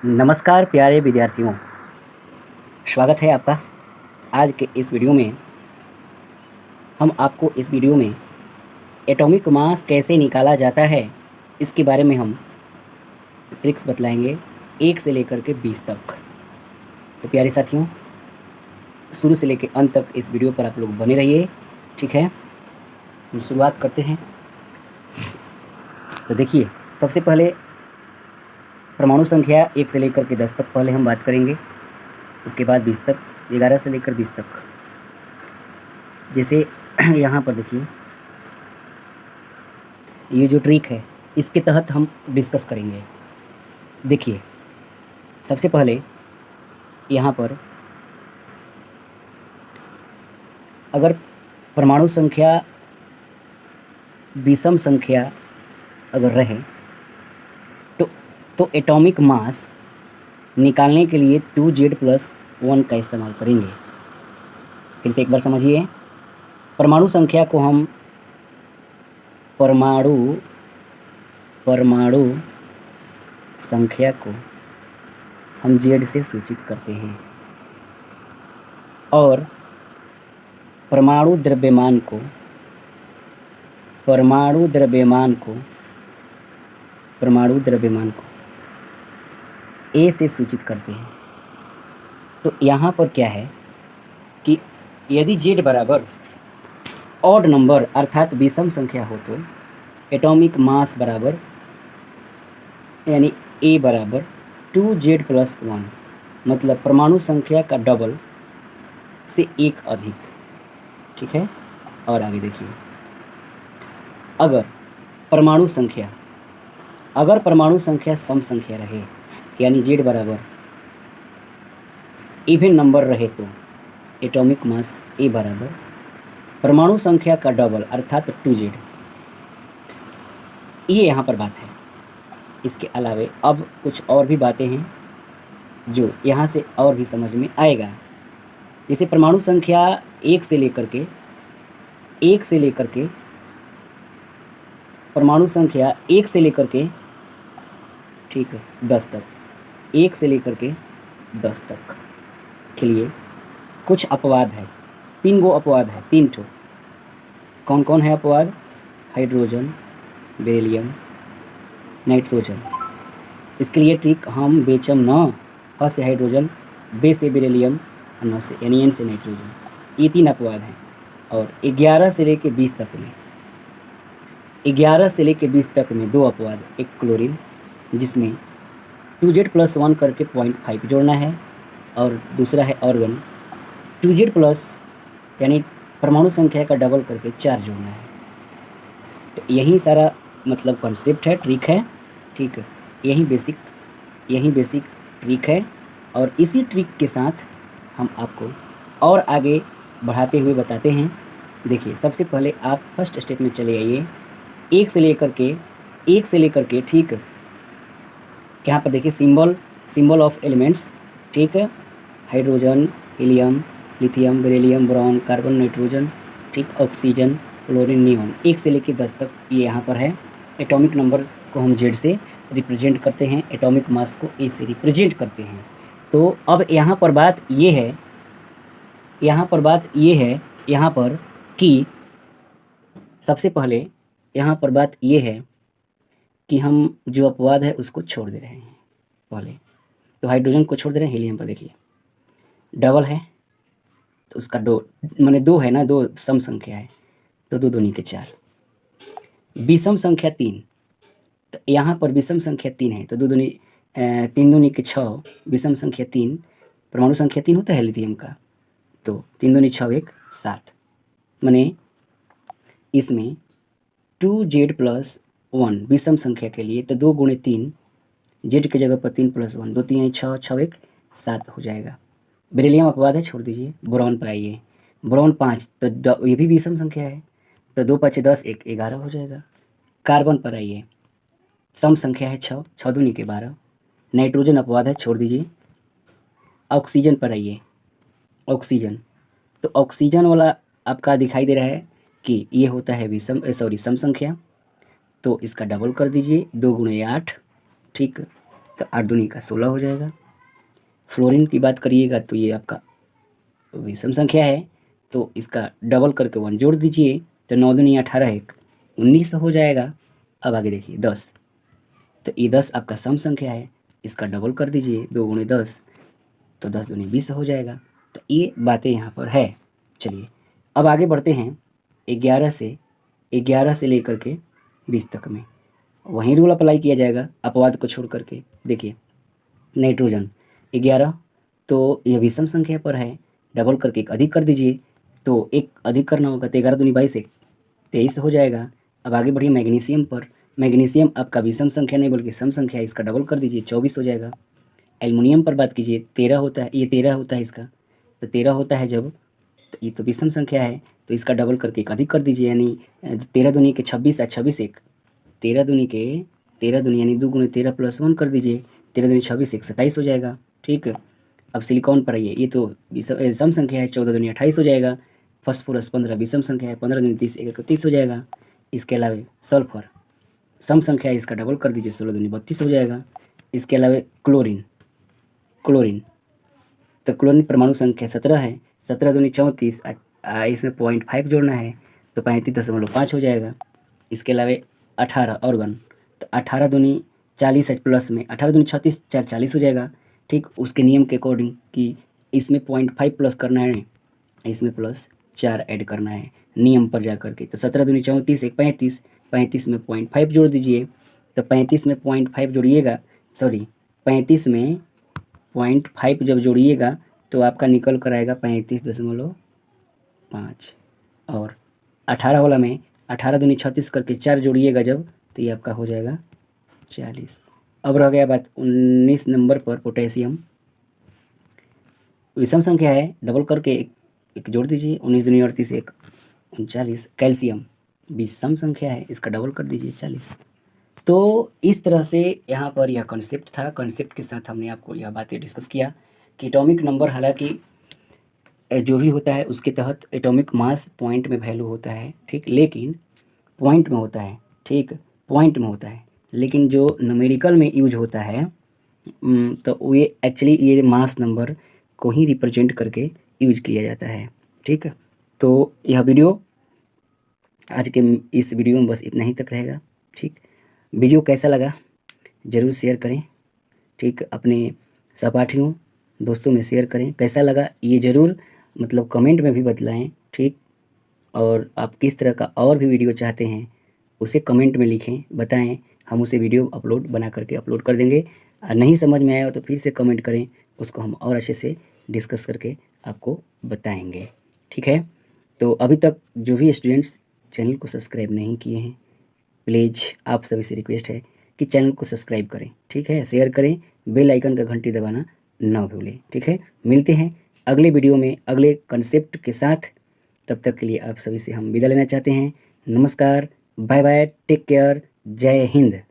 नमस्कार प्यारे विद्यार्थियों, स्वागत है आपका। आज के इस वीडियो में हम आपको एटॉमिक मास कैसे निकाला जाता है इसके बारे में हम ट्रिक्स बतलाएंगे 1 से लेकर के 20 तक। तो प्यारे साथियों, शुरू से लेकर अंत तक इस वीडियो पर आप लोग बने रहिए, ठीक है। हम शुरुआत करते हैं। तो देखिए, सबसे पहले परमाणु संख्या 1 से लेकर के 10 तक पहले हम बात करेंगे, उसके बाद 20 तक, 11 से लेकर 20 तक। जैसे यहाँ पर देखिए, ये जो ट्रिक है इसके तहत हम डिस्कस करेंगे। देखिए, सबसे पहले यहाँ पर अगर परमाणु संख्या विषम संख्या अगर रहे तो एटॉमिक मास निकालने के लिए 2Z+1 का इस्तेमाल करेंगे। फिर से एक बार समझिए, परमाणु संख्या को हम परमाणु संख्या को हम Z से सूचित करते हैं और परमाणु द्रव्यमान को A से सूचित करते हैं। तो यहाँ पर क्या है कि यदि Z बराबर ऑड नंबर अर्थात विषम संख्या हो तो एटॉमिक मास बराबर यानी A बराबर 2Z+1, मतलब परमाणु संख्या का डबल से एक अधिक, ठीक है। और आगे देखिए, अगर परमाणु संख्या सम संख्या रहे यानी Z बराबर इवन नंबर रहे तो एटॉमिक मास A बराबर परमाणु संख्या का डबल अर्थात 2Z। ये यहाँ पर बात है। इसके अलावे अब कुछ और भी बातें हैं जो यहाँ से और भी समझ में आएगा। जैसे परमाणु संख्या 1 से लेकर के परमाणु संख्या 1 से लेकर के, ठीक है, 10 तक, 1 से लेकर के 10 तक के लिए कुछ अपवाद है। 3 गो अपवाद है, 3 ठो। कौन कौन है अपवाद? Hydrogen, beryllium, nitrogen. इसके लिए ट्रिक हम बेचम न, ह से हाइड्रोजन, बे से बेरिलियम, न से यानी एन से नाइट्रोजन। ये 3 अपवाद हैं। और 11 से लेकर 20 तक में 2 अपवाद, एक क्लोरीन जिसमें 2Z+1 करके 0.5 जोड़ना है, और दूसरा है ऑर्गन 2Z+ यानी परमाणु संख्या का डबल करके 4 जोड़ना है। तो यही सारा मतलब कॉन्सेप्ट है, ट्रिक है, ठीक है। यही बेसिक ट्रिक है और इसी ट्रिक के साथ हम आपको और आगे बढ़ाते हुए बताते हैं। देखिए, सबसे पहले आप फर्स्ट स्टेप में चले आइए, 1 से लेकर के, ठीक है। यहाँ पर देखिए सिंबल ऑफ एलिमेंट्स, ठीक है। Hydrogen, helium, lithium, beryllium, boron, carbon, nitrogen, ठीक, ऑक्सीजन, क्लोरीन, नियॉन। 1 से लेकर 10 तक ये यहाँ पर है। एटॉमिक नंबर को हम Z से रिप्रेजेंट करते हैं, एटॉमिक मास को A से रिप्रेजेंट करते हैं। तो अब यहाँ पर बात ये है कि सबसे पहले यहाँ पर बात ये है कि हम जो अपवाद है उसको छोड़ दे रहे हैं पहले। तो हाइड्रोजन को छोड़ दे रहे हैं, हीलियम पर देखिए डबल है तो उसका 2 माने 2 है ना, 2 सम संख्या है तो 2 दूनी के 4। विषम संख्या 3, तो यहाँ पर विषम संख्या 3 है तो 3 दूनी के 6। विषम संख्या 3, परमाणु संख्या 3 होता है लिथियम का, तो 3 दूनी 6 1 7, माने इसमें 2Z+1 विषम संख्या के लिए तो 2 × 3, Z की जगह पर 3 + 1, 2 3 6, 6 1 7 हो जाएगा। बेरिलियम अपवाद है, छोड़ दीजिए। बोरॉन पर आइए, बोरॉन 5, तो ये भी विषम संख्या है तो 2 5 10 1 11 हो जाएगा। कार्बन पर आइए, सम संख्या है 6, 6 दूनी के 12। नाइट्रोजन अपवाद है, छोड़ दीजिए। ऑक्सीजन पर आइए, ऑक्सीजन, तो ऑक्सीजन वाला आपका दिखाई दे रहा है कि ये होता है सम संख्या, तो इसका डबल कर दीजिए, 2 × 8, ठीक। तो 8 दूनी का 16 हो जाएगा। फ्लोरीन की बात करिएगा तो ये आपका विषम संख्या है, तो इसका डबल करके 1 जोड़ दीजिए तो 9 दूनी 18 1 19 हो जाएगा। अब आगे देखिए 10, तो ये 10 आपका सम संख्या है, इसका डबल कर दीजिए 2 गुणे 10, तो 10 दूनी 20 हो जाएगा। तो ये बातें यहाँ पर है। चलिए अब आगे बढ़ते हैं 11 से लेकर के 20 तक में वहीं रूल अप्लाई किया जाएगा अपवाद को छोड़ करके। देखिए नाइट्रोजन 11, तो यह विषम संख्या पर है, डबल करके एक अधिक कर दीजिए, तो एक अधिक करना होगा तो 11 दूनी 22 1 23 हो जाएगा। अब आगे बढ़िए मैग्नीशियम पर। मैग्नीशियम आपका विषम संख्या नहीं बल्कि सम संख्या है, इसका डबल कर दीजिए 24 हो जाएगा। एल्युमिनियम पर बात कीजिए 13 होता है, ये 13 होता है इसका, तो 13 होता है जब, तो ये तो विषम संख्या है तो इसका डबल करके एक अधिक कर दीजिए, यानी 13 दूनी के 26 26 1 13 दूनी के 13 दूनी यानी 2 गुणे 13 प्लस 1 कर दीजिए, 13 दूनी 26 1 27 हो जाएगा। ठीक है, अब सिलिकॉन पर आइए, ये तो सम संख्या है, 14 दूनी 28 हो जाएगा। फॉस्फोरस 15 विषम संख्या है, 15 दूनी 30 31 हो जाएगा। इसके अलावा सल्फर सम संख्या है, इसका डबल कर दीजिए, 16 दूनी 32 हो जाएगा। इसके अलावा क्लोरीन तो क्लोरीन परमाणु संख्या 17 है, 17 दूनी 34, इसमें 0.5 जोड़ना है तो 35.5 हो जाएगा। इसके अलावा 18 ऑर्गन, तो 18 दूनी 40 है, प्लस में 18 दूनी 36 4 40 हो जाएगा। ठीक, उसके नियम के अकॉर्डिंग कि इसमें 0.5 प्लस करना है, इसमें प्लस 4 ऐड करना है नियम पर जा करके। तो 17 दूनी 34 1 35, 35 में 0.5 जोड़ दीजिए, तो 35 में 0.5 जोड़िएगा, सॉरी 35 में 0.5 जब जोड़िएगा तो आपका निकल कर आएगा 35.5, और 18 वाला में 18 दूनी 36 करके 4 जोड़िएगा जब, तो ये आपका हो जाएगा 40। अब रह गया बात 19 नंबर पर पोटेशियम, विषम संख्या है, डबल करके एक जोड़ दीजिए, 19 दूनी 38 1 39। कैल्शियम विषम संख्या है, इसका डबल कर दीजिए 40। तो इस तरह से यहाँ पर यह कॉन्सेप्ट था। कॉन्सेप्ट के साथ हमने आपको यह बातें डिस्कस किया कि एटॉमिक नंबर हालांकि जो भी होता है उसके तहत एटॉमिक मास पॉइंट में वैल्यू होता है, ठीक, लेकिन पॉइंट में होता है, ठीक, पॉइंट में होता है, लेकिन जो न्यूमेरिकल में यूज होता है तो ये एक्चुअली ये मास नंबर को ही रिप्रेजेंट करके यूज किया जाता है। ठीक, तो यह वीडियो आज के इस वीडियो में बस इतना ही तक रहेगा। ठीक, वीडियो कैसा लगा ज़रूर शेयर करें, ठीक, अपने सहपाठियों दोस्तों में शेयर करें। कैसा लगा ये ज़रूर मतलब कमेंट में भी बतलाएं, ठीक, और आप किस तरह का और भी वीडियो चाहते हैं उसे कमेंट में लिखें, बताएं, हम उसे वीडियो बना करके अपलोड कर देंगे। नहीं समझ में आया तो फिर से कमेंट करें, उसको हम और अच्छे से डिस्कस करके आपको बताएंगे। ठीक है, तो अभी तक जो भी स्टूडेंट्स चैनल को सब्सक्राइब नहीं किए हैं, प्लीज़ आप सभी से रिक्वेस्ट है कि चैनल को सब्सक्राइब करें, ठीक है, शेयर करें, बेल आइकन का घंटी दबाना ना भूलें। ठीक है, मिलते हैं अगले वीडियो में अगले कंसेप्ट के साथ। तब तक के लिए आप सभी से हम विदा लेना चाहते हैं। नमस्कार, बाय बाय, टेक केयर, जय हिंद।